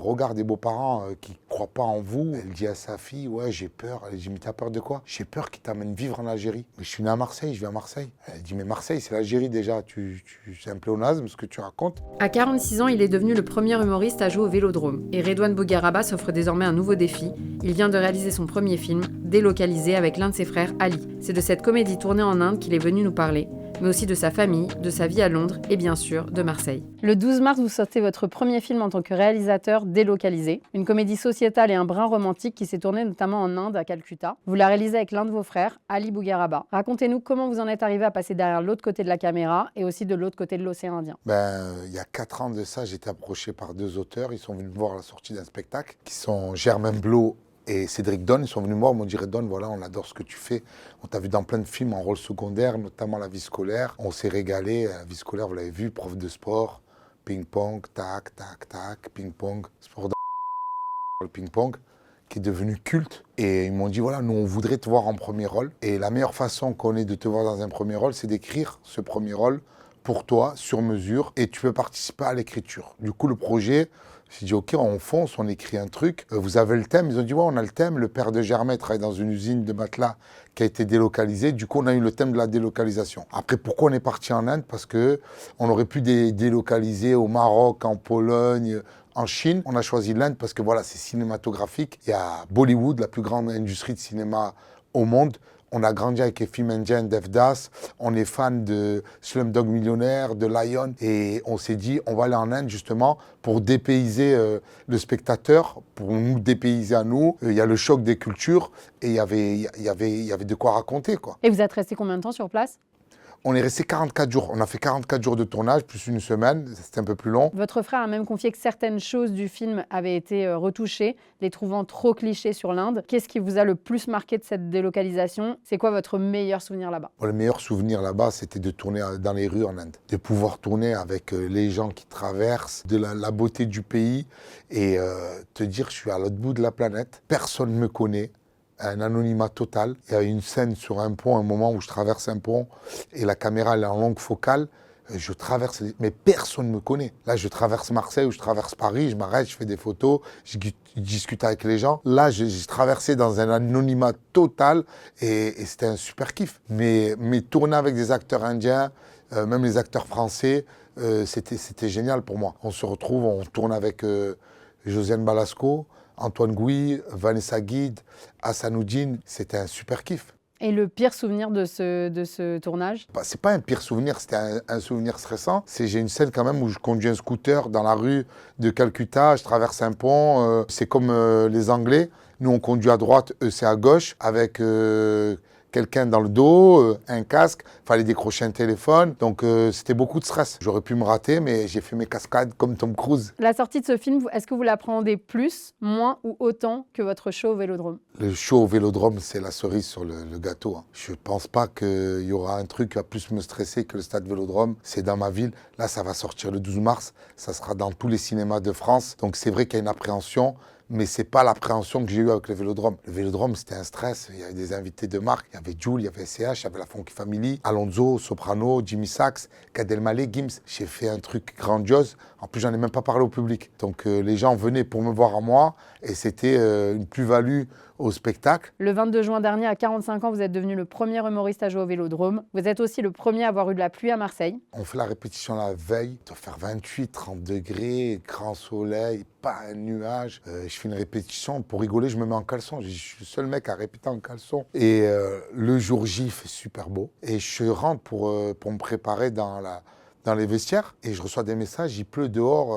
regard des beaux-parents qui ne croient pas en vous. Elle dit à sa fille, ouais, j'ai peur. Elle dit, mais t'as peur de quoi? J'ai peur qu'il t'amène vivre en Algérie. Mais je suis né à Marseille, je vais à Marseille. Elle dit, mais Marseille, c'est l'Algérie déjà. C'est un pléonasme ce que tu racontes. À 46 ans, il est devenu le premier humoriste à jouer au Vélodrome. Et Redouane Bougueraba s'offre désormais un nouveau défi. Il vient de réaliser son premier film, Délocalisé, avec l'un de ses frères, Ali. C'est de cette comédie tournée en Inde qu'il est venu nous parler, mais aussi de sa famille, de sa vie à Londres et bien sûr de Marseille. Le 12 mars, vous sortez votre premier film en tant que réalisateur, Délocalisé, une comédie sociétale et un brin romantique qui s'est tournée notamment en Inde, à Calcutta. Vous la réalisez avec l'un de vos frères, Ali Bougueraba. Racontez-nous comment vous en êtes arrivé à passer derrière l'autre côté de la caméra et aussi de l'autre côté de l'océan Indien. Il y a 4 ans de ça, j'ai été approché par 2 auteurs. Ils sont venus me voir à la sortie d'un spectacle, qui sont Germain Blot et Cédric Donne. Ils sont venus me voir, ils m'ont dit, Redouane, voilà, on adore ce que tu fais. On t'a vu dans plein de films en rôle secondaire, notamment La vie scolaire. On s'est régalé. La vie scolaire, vous l'avez vu, prof de sport, ping-pong, tac, tac, tac, ping-pong, sport de le ping-pong, qui est devenu culte. Et ils m'ont dit, voilà, nous, on voudrait te voir en premier rôle. Et la meilleure façon qu'on ait de te voir dans un premier rôle, c'est d'écrire ce premier rôle pour toi, sur mesure, et tu peux participer à l'écriture. Du coup, le projet, j'ai dit, OK, on fonce, on écrit un truc. Vous avez le thème? Ils ont dit, ouais, on a le thème. Le père de Germain travaille dans une usine de matelas qui a été délocalisée. Du coup, on a eu le thème de la délocalisation. Après, pourquoi on est parti en Inde? Parce qu'on aurait pu délocaliser au Maroc, en Pologne, en Chine. On a choisi l'Inde parce que voilà, c'est cinématographique. Il y a Bollywood, la plus grande industrie de cinéma au monde. On a grandi avec les films indiens d'Evdas, on est fan de Slumdog Millionnaire, de Lion, et on s'est dit, on va aller en Inde justement pour dépayser le spectateur, pour nous dépayser à nous. Il y a le choc des cultures, et il y avait de quoi raconter, quoi. Et vous êtes resté combien de temps sur place? On est resté 44 jours. On a fait 44 jours de tournage, plus une semaine. C'était un peu plus long. Votre frère a même confié que certaines choses du film avaient été retouchées, les trouvant trop clichés sur l'Inde. Qu'est-ce qui vous a le plus marqué de cette délocalisation? C'est quoi votre meilleur souvenir là-bas? Le meilleur souvenir là-bas, c'était de tourner dans les rues en Inde. De pouvoir tourner avec les gens qui traversent, de la beauté du pays et te dire, je suis à l'autre bout de la planète. Personne ne me connaît. Un anonymat total. Il y a une scène sur un pont, un moment où je traverse un pont et la caméra elle est en longue focale. Je traverse, mais personne ne me connaît. Là, je traverse Marseille ou je traverse Paris, je m'arrête, je fais des photos, je discute avec les gens. Là, j'ai traversé dans un anonymat total et c'était un super kiff. Mais tourner avec des acteurs indiens, même les acteurs français, c'était génial pour moi. On se retrouve, on tourne avec Josiane Balasco, Antoine Gouy, Vanessa Guide, Hassanoudine, c'était un super kiff. Et le pire souvenir de ce tournage? C'est pas un pire souvenir, c'était un souvenir stressant. J'ai une scène quand même où je conduis un scooter dans la rue de Calcutta, je traverse un pont, c'est comme les Anglais. Nous on conduit à droite, eux c'est à gauche, avec quelqu'un dans le dos, un casque, fallait décrocher un téléphone, donc c'était beaucoup de stress. J'aurais pu me rater, mais j'ai fait mes cascades comme Tom Cruise. La sortie de ce film, est-ce que vous l'appréhendez plus, moins ou autant que votre show au Vélodrome? Le show au Vélodrome, c'est la cerise sur le gâteau. Je pense pas qu'il y aura un truc qui va plus me stresser que le stade Vélodrome. C'est dans ma ville. Là, ça va sortir le 12 mars. Ça sera dans tous les cinémas de France. Donc c'est vrai qu'il y a une appréhension, mais c'est pas l'appréhension que j'ai eue avec le Vélodrome. Le Vélodrome, c'était un stress. Il y avait des invités de marque. Il y avait Jules, il y avait SCH, il y avait la Funky Family, Alonso, Soprano, Jimmy Sachs, Gad Elmaleh, Gims. J'ai fait un truc grandiose. En plus, j'en ai même pas parlé au public. Donc les gens venaient pour me voir à moi et c'était une plus-value au spectacle. Le 22 juin dernier, à 45 ans, vous êtes devenu le premier humoriste à jouer au Vélodrome. Vous êtes aussi le premier à avoir eu de la pluie à Marseille. On fait la répétition la veille, il doit faire 28, 30 degrés, grand soleil, pas un nuage. Je fais une répétition, pour rigoler, je me mets en caleçon. Je suis le seul mec à répéter en caleçon. Et le jour J, il fait super beau. Et je rentre pour me préparer dans les vestiaires et je reçois des messages, il pleut dehors.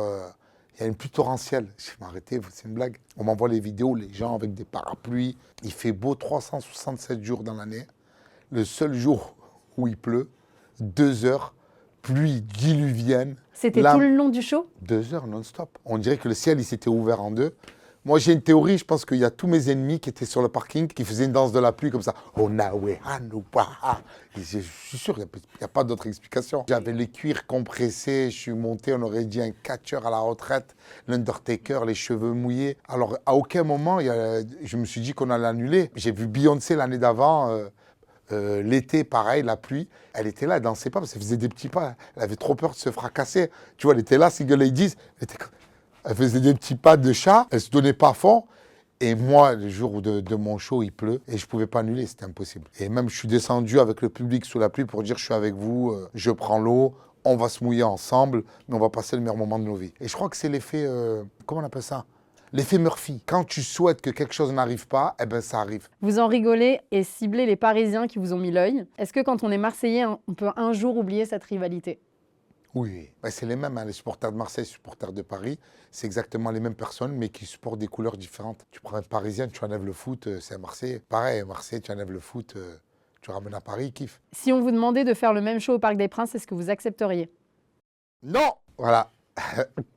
Il y a une pluie torrentielle. Je vais m'arrêter, c'est une blague. On m'envoie les vidéos, les gens avec des parapluies. Il fait beau 367 jours dans l'année. Le seul jour où il pleut, 2 heures, pluie diluvienne. C'était tout le long du show? 2 heures non-stop. On dirait que le ciel il s'était ouvert en deux. Moi, j'ai une théorie, je pense qu'il y a tous mes ennemis qui étaient sur le parking, qui faisaient une danse de la pluie comme ça. Oh, nawe, hanoupa. Je suis sûr, il n'y a pas d'autre explication. J'avais les cuirs compressés, je suis monté, on aurait dit un catcheur à la retraite, l'Undertaker, les cheveux mouillés. Alors, à aucun moment, je me suis dit qu'on allait annuler. J'ai vu Beyoncé l'année d'avant. L'été, pareil, la pluie, elle était là, elle dansait pas parce qu'elle faisait des petits pas. Elle avait trop peur de se fracasser. Tu vois, elle était là, Single Ladies. Elle était comme... Elle faisait des petits pas de chat, elle se donnait pas à fond. Et moi, le jour de mon show, il pleut et je pouvais pas annuler, c'était impossible. Et même, je suis descendu avec le public sous la pluie pour dire je suis avec vous, je prends l'eau, on va se mouiller ensemble, mais on va passer le meilleur moment de nos vies. Et je crois que c'est l'effet, comment on appelle ça? L'effet Murphy. Quand tu souhaites que quelque chose n'arrive pas, eh ben ça arrive. Vous en rigolez et ciblez les Parisiens qui vous ont mis l'œil. Est-ce que quand on est Marseillais, on peut un jour oublier cette rivalité? Oui, ben, c'est les mêmes, hein, les supporters de Marseille, les supporters de Paris, c'est exactement les mêmes personnes, mais qui supportent des couleurs différentes. Tu prends un Parisien, tu enlèves le foot, c'est un Marseillais. Pareil, Marseille, tu enlèves le foot, tu ramènes à Paris, il kiffe. Si on vous demandait de faire le même show au Parc des Princes, est-ce que vous accepteriez? Non! Voilà.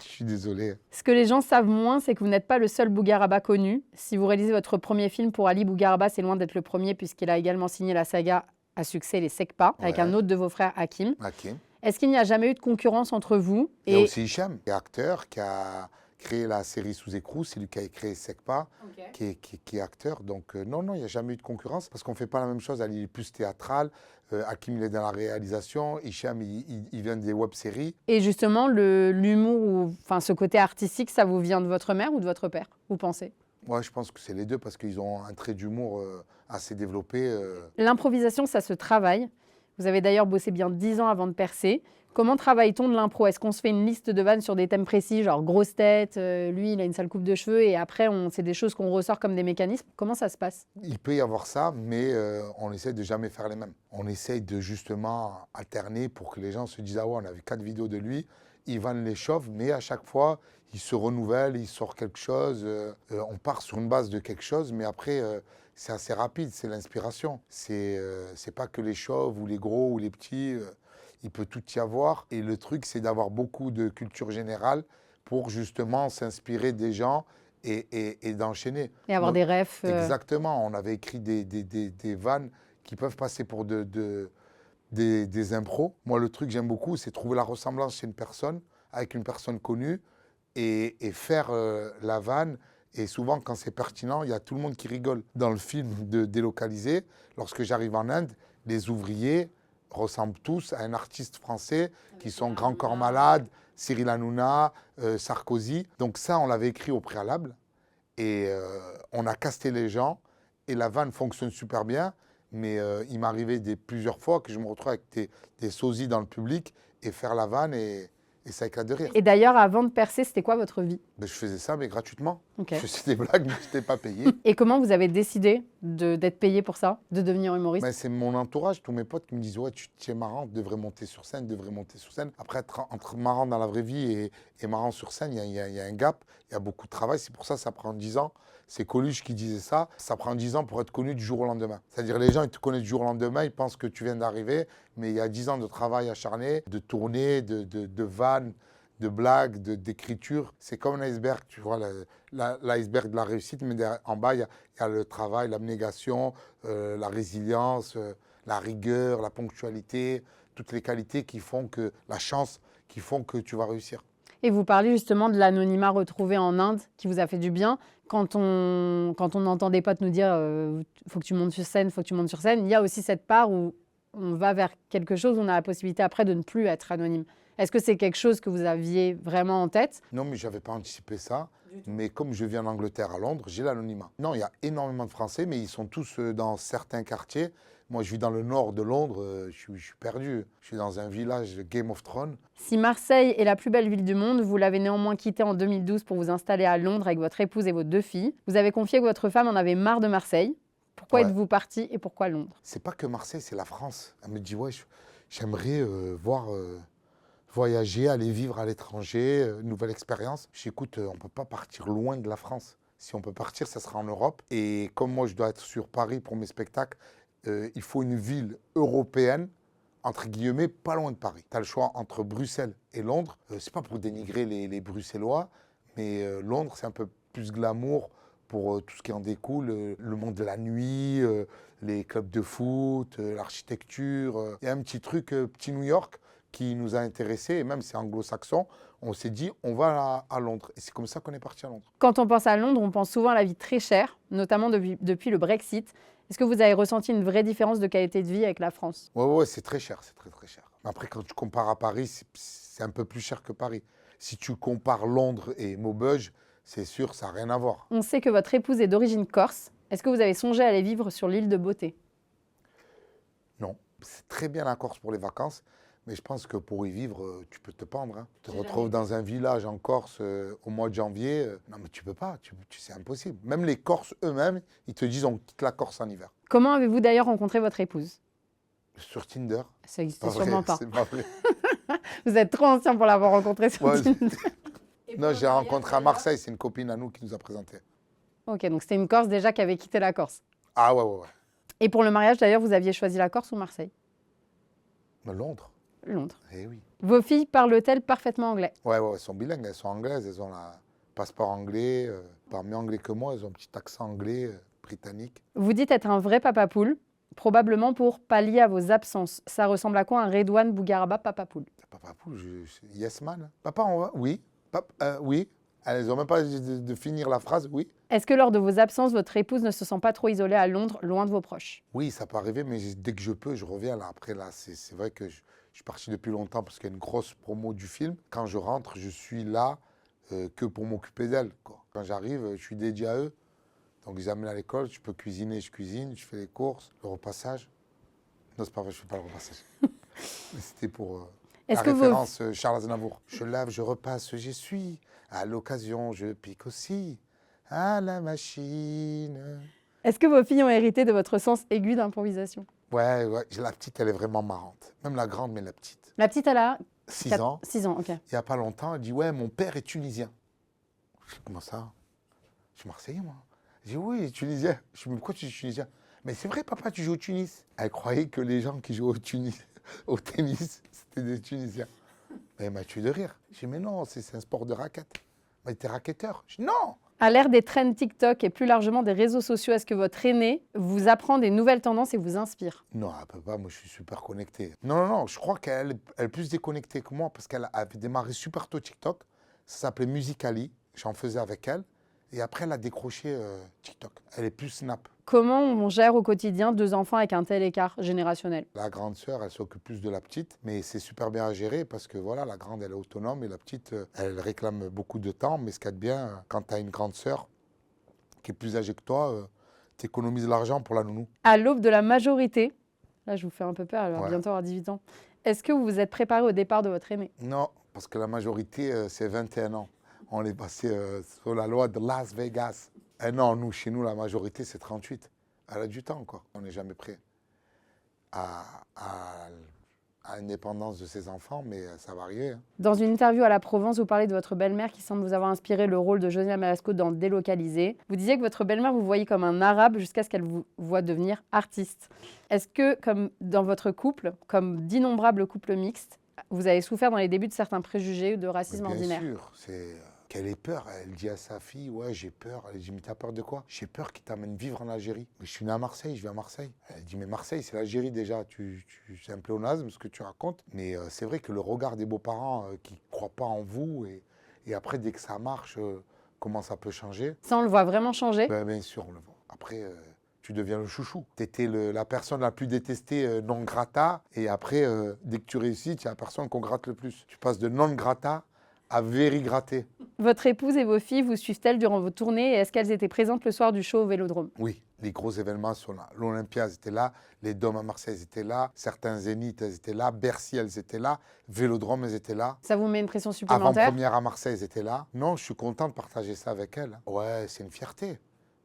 Je suis désolé. Ce que les gens savent moins, c'est que vous n'êtes pas le seul Bougueraba connu. Si vous réalisez votre premier film pour Ali Bougueraba, c'est loin d'être le premier puisqu'il a également signé la saga à succès Les Secpa avec Ouais. un autre de vos frères, Hakim. Ok. Est-ce qu'il n'y a jamais eu de concurrence entre vous Il y a aussi Hicham, qui est acteur, qui a créé la série Sous écrou, c'est lui qui a créé Secpa, qui est acteur. Donc non, il n'y a jamais eu de concurrence parce qu'on ne fait pas la même chose. Ali est plus théâtral, Hakim il est dans la réalisation, Hicham il vient des web-séries. Et justement, l'humour, ou enfin ce côté artistique, ça vous vient de votre mère ou de votre père, vous pensez? Moi, je pense que c'est les deux parce qu'ils ont un trait d'humour assez développé. L'improvisation, ça se travaille. Vous avez d'ailleurs bossé bien 10 ans avant de percer. Comment travaille-t-on de l'impro? Est-ce qu'on se fait une liste de vannes sur des thèmes précis, genre grosse tête, lui il a une sale coupe de cheveux, et après c'est des choses qu'on ressort comme des mécanismes? Comment ça se passe? Il peut y avoir ça, mais on essaie de jamais faire les mêmes. On essaye de justement alterner pour que les gens se disent « Ah ouais, on a vu 4 vidéos de lui ». Ivan les chauffe, mais à chaque fois, il se renouvelle, il sort quelque chose. On part sur une base de quelque chose, mais après, c'est assez rapide, c'est l'inspiration. C'est pas que les chauves ou les gros ou les petits, il peut tout y avoir. Et le truc, c'est d'avoir beaucoup de culture générale pour justement s'inspirer des gens et d'enchaîner. Et avoir des refs. Exactement, on avait écrit des vannes qui peuvent passer pour des impros. Moi, le truc que j'aime beaucoup, c'est trouver la ressemblance chez une personne, avec une personne connue, et faire la vanne. Et souvent, quand c'est pertinent, il y a tout le monde qui rigole. Dans le film de Délocalisé, lorsque j'arrive en Inde, les ouvriers ressemblent tous à un artiste français qui sont Grand Corps Malade, Cyril Hanouna, Sarkozy. Donc ça, on l'avait écrit au préalable. Et on a casté les gens. Et la vanne fonctionne super bien. Mais il m'arrivait plusieurs fois que je me retrouve avec des sosies dans le public et faire la vanne et ça éclate de rire. Et d'ailleurs, avant de percer, c'était quoi votre vie? Ben, je faisais ça, mais gratuitement. Ok. Je faisais des blagues, mais je n'étais pas payé. Et comment vous avez décidé d'être payé pour ça, de devenir humoriste? Ben, c'est mon entourage, tous mes potes qui me disent « Ouais, tu es marrant, tu devrais monter sur scène, devrais monter sur scène. » Après, entre marrant dans la vraie vie et marrant sur scène, il y a un gap, il y a beaucoup de travail. C'est pour ça que ça prend 10 ans. C'est Coluche qui disait ça. Ça prend 10 ans pour être connu du jour au lendemain. C'est-à-dire les gens, ils te connaissent du jour au lendemain, ils pensent que tu viens d'arriver, mais il y a 10 ans de travail acharné, de tournée, de vannes, de blagues, d'écriture. C'est comme un iceberg, tu vois, l'iceberg de la réussite, mais en bas, il y a le travail, l'abnégation, la résilience, la rigueur, la ponctualité, toutes les qualités qui font que, la chance, qui font que tu vas réussir. Et vous parlez justement de l'anonymat retrouvé en Inde qui vous a fait du bien. Quand on entend des potes nous dire faut que tu montes sur scène, faut que tu montes sur scène, il y a aussi cette part où on va vers quelque chose, on a la possibilité après de ne plus être anonyme. Est-ce que c'est quelque chose que vous aviez vraiment en tête? Non, mais je n'avais pas anticipé ça. Mais comme je viens d'Angleterre à Londres, j'ai l'anonymat. Non, il y a énormément de Français, mais ils sont tous dans certains quartiers. Moi, je vis dans le nord de Londres, je suis perdu. Je suis dans un village de Game of Thrones. Si Marseille est la plus belle ville du monde, vous l'avez néanmoins quittée en 2012 pour vous installer à Londres avec votre épouse et vos 2 filles. Vous avez confié que votre femme en avait marre de Marseille. Pourquoi êtes-vous parti et pourquoi Londres? C'est pas que Marseille, c'est la France. Elle me dit, ouais, j'aimerais voyager, aller vivre à l'étranger, nouvelle expérience. J'écoute, on ne peut pas partir loin de la France. Si on peut partir, ça sera en Europe. Et comme moi, je dois être sur Paris pour mes spectacles, il faut une ville européenne, entre guillemets, pas loin de Paris. Tu as le choix entre Bruxelles et Londres. C'est pas pour dénigrer les Bruxellois, mais Londres, c'est un peu plus glamour pour tout ce qui en découle, le monde de la nuit, les clubs de foot, l'architecture. Il y a un petit truc, petit New York, qui nous a intéressés, et même c'est anglo-saxon, on s'est dit on va à Londres. Et c'est comme ça qu'on est parti à Londres. Quand on pense à Londres, on pense souvent à la vie très chère, notamment depuis le Brexit. Est-ce que vous avez ressenti une vraie différence de qualité de vie avec la France? Ouais, c'est très cher, c'est très cher. Mais après, quand tu compares à Paris, c'est un peu plus cher que Paris. si tu compares Londres et Maubeuge, c'est sûr, ça n'a rien à voir. On sait que votre épouse est d'origine corse. Est-ce que vous avez songé à aller vivre sur l'île de Beauté? Non, c'est très bien la Corse pour les vacances, mais je pense que pour y vivre, tu peux te pendre. Hein. Tu te retrouves dans un village en Corse au mois de janvier. Non, mais tu peux pas, c'est impossible. Même les Corses eux-mêmes, ils te disent on quitte la Corse en hiver. Comment avez-vous d'ailleurs rencontré votre épouse? Sur Tinder. Ça n'existe Pas vrai, sûrement pas. c'est pas vrai. Vous êtes trop ancien pour l'avoir rencontré sur Ouais, Tinder. non, j'ai rencontré à Marseille, c'est une copine à nous qui nous a présenté. Ok, donc c'était une Corse déjà qui avait quitté la Corse. Ah ouais. Et pour le mariage d'ailleurs, vous aviez choisi la Corse ou Marseille? Londres. Londres. Eh oui. Vos filles parlent-elles parfaitement anglais? Ouais, elles sont bilingues, elles sont anglaises, elles ont le passeport anglais, pas mieux anglais que moi, elles ont un petit accent anglais, britannique. Vous dites être un vrai papa poule, probablement pour pallier à vos absences. Ça ressemble à quoi un Redouane Bougueraba papa poule? Papa Poule, yes man. Papa, on va? Oui. Oui. Elles n'ont même pas de finir la phrase, oui. Est-ce que lors de vos absences, votre épouse ne se sent pas trop isolée à Londres, loin de vos proches? Oui, ça peut arriver, mais dès que je peux, je reviens là. Après, là, c'est vrai que je suis parti depuis longtemps parce qu'il y a une grosse promo du film. Quand je rentre, je suis là que pour m'occuper d'elle, quoi. Quand j'arrive, je suis dédié à eux. Donc, ils amènent à l'école, je peux cuisiner, je cuisine, je fais les courses, le repassage. Non, c'est pas vrai, je ne fais pas le repassage. Mais c'était pour la référence Charles Aznavour. Je lave, je repasse, j'essuie. À l'occasion, je pique aussi à la machine. Est-ce que vos filles ont hérité de votre sens aigu d'improvisation? Ouais, la petite, elle est vraiment marrante. Même la grande, mais la petite. La petite, elle a 6 ans. 6 ans, ok. Il n'y a pas longtemps, elle dit, ouais, mon père est tunisien. Je dis, comment ça? Je suis Marseillais, moi. Je dis, oui, tunisien. Je dis, mais pourquoi tu dis tunisien? Mais c'est vrai, papa, tu joues au Tunis. Elle croyait que les gens qui jouent au tennis, c'était des Tunisiens. Elle m'a tué de rire. Je dis, mais non, c'est un sport de raquette. Mais t'es racketteur. Je dis, non. À l'ère des trends TikTok et plus largement des réseaux sociaux, est-ce que votre aîné vous apprend des nouvelles tendances et vous inspire? Non, elle peut pas. Moi, je suis super connecté. Non. Je crois qu'elle est plus déconnectée que moi parce qu'elle avait démarré super tôt TikTok. Ça s'appelait Musical.ly. J'en faisais avec elle. Et après, elle a décroché TikTok. Elle est plus Snap. Comment on gère au quotidien 2 enfants avec un tel écart générationnel? La grande sœur, elle s'occupe plus de la petite, mais c'est super bien à gérer parce que voilà, la grande, elle est autonome et la petite, elle réclame beaucoup de temps. Mais ce qu'il y a de bien, quand tu as une grande sœur qui est plus âgée que toi, tu économises l'argent pour la nounou. À l'aube de la majorité, là je vous fais un peu peur, alors Ouais. bientôt avoir 18 ans, est-ce que vous vous êtes préparé au départ de votre aîné? Non, parce que la majorité, c'est 21 ans. On est passé sur la loi de Las Vegas. Et non, chez nous, la majorité, c'est 38. Elle a du temps, quoi. On n'est jamais prêt à l'indépendance de ses enfants, mais ça va arriver. Hein. Dans une interview à La Provence, vous parlez de votre belle-mère qui semble vous avoir inspiré le rôle de Josiane Malasco dans Délocalisé. Vous disiez que votre belle-mère vous voyait comme un arabe jusqu'à ce qu'elle vous voie devenir artiste. Est-ce que, comme dans votre couple, comme d'innombrables couples mixtes, vous avez souffert dans les débuts de certains préjugés ou de racisme Mais ordinaire? bien sûr, c'est qu'elle ait peur. Elle dit à sa fille, ouais, j'ai peur. Elle dit, mais t'as peur de quoi? J'ai peur qu'il t'amène vivre en Algérie. Mais je suis né à Marseille, je vais à Marseille. Elle dit, mais Marseille, c'est l'Algérie déjà. C'est un pléonasme ce que tu racontes. Mais c'est vrai que le regard des beaux-parents qui ne croient pas en vous, et après, dès que ça marche, comment ça peut changer? Ça, on le voit vraiment changer. Ben, bien sûr, on le voit. Après, tu deviens le chouchou. Tu étais la personne la plus détestée non grata. Et après, dès que tu réussis, tu es la personne qu'on gratte le plus. Tu passes de non grata à very gratté. Votre épouse et vos filles vous suivent-elles durant vos tournées et est-ce qu'elles étaient présentes le soir du show au Vélodrome? Oui, les gros événements sont là. L'Olympia, elles étaient là. Les Dômes à Marseille, elles étaient là. Certains Zéniths, elles étaient là. Bercy, elles étaient là. Vélodrome, elles étaient là. Ça vous met une pression supplémentaire? Avant-première à Marseille, elles étaient là. Non, je suis content de partager ça avec elles. Ouais, c'est une fierté. De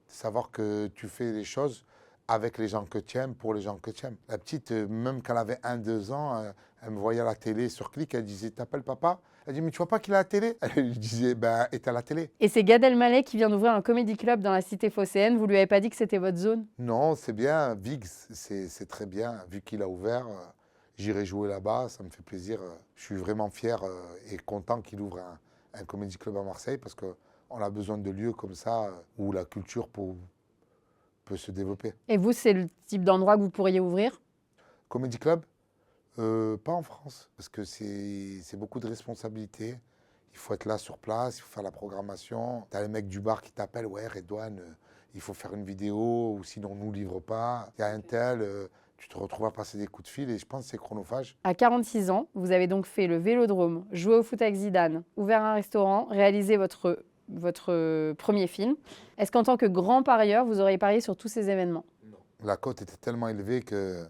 savoir que tu fais les choses avec les gens que tu aimes, pour les gens que tu aimes. La petite, même quand elle avait 1-2 ans, elle me voyait à la télé sur Click, elle disait, t'appelles papa? Elle dit, mais tu vois pas qu'il est à la télé? Elle lui disait, ben, est à la télé. Et c'est Gad Elmaleh qui vient d'ouvrir un comédie club dans la cité phocéenne. Vous lui avez pas dit que c'était votre zone? Non, c'est bien, Viggs, c'est très bien. Vu qu'il a ouvert, j'irai jouer là-bas, ça me fait plaisir. Je suis vraiment fier et content qu'il ouvre un comédie club à Marseille parce qu'on a besoin de lieux comme ça où la culture peut se développer. Et vous, c'est le type d'endroit que vous pourriez ouvrir? Comédie club? Pas en France, parce que c'est beaucoup de responsabilités. Il faut être là sur place, il faut faire la programmation. Tu as les mecs du bar qui t'appellent, ouais, Redouane, il faut faire une vidéo, ou sinon on ne nous livre pas. Il y a un tel, Tu te retrouves à passer des coups de fil et je pense que c'est chronophage. À 46 ans, vous avez donc fait le Vélodrome, joué au foot avec Zidane, ouvert un restaurant, réalisé votre premier film. Est-ce qu'en tant que grand parieur, vous auriez parié sur tous ces événements? La cote était tellement élevée que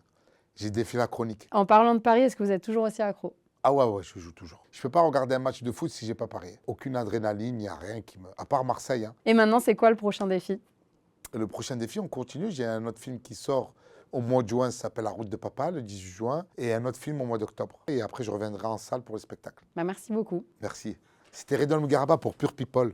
j'ai défié la chronique. En parlant de paris, est-ce que vous êtes toujours aussi accro? Ah ouais, je joue toujours. Je peux pas regarder un match de foot si j'ai pas parié. Aucune adrénaline, il n'y a rien qui me... À part Marseille. Hein. Et maintenant, c'est quoi le prochain défi? Le prochain défi, on continue. J'ai un autre film qui sort au mois de juin, ça s'appelle La Route de Papa, le 18 juin. Et un autre film au mois d'octobre. Et après, je reviendrai en salle pour le spectacle. Merci beaucoup. Merci. C'était Redouane Bougueraba pour Pure People.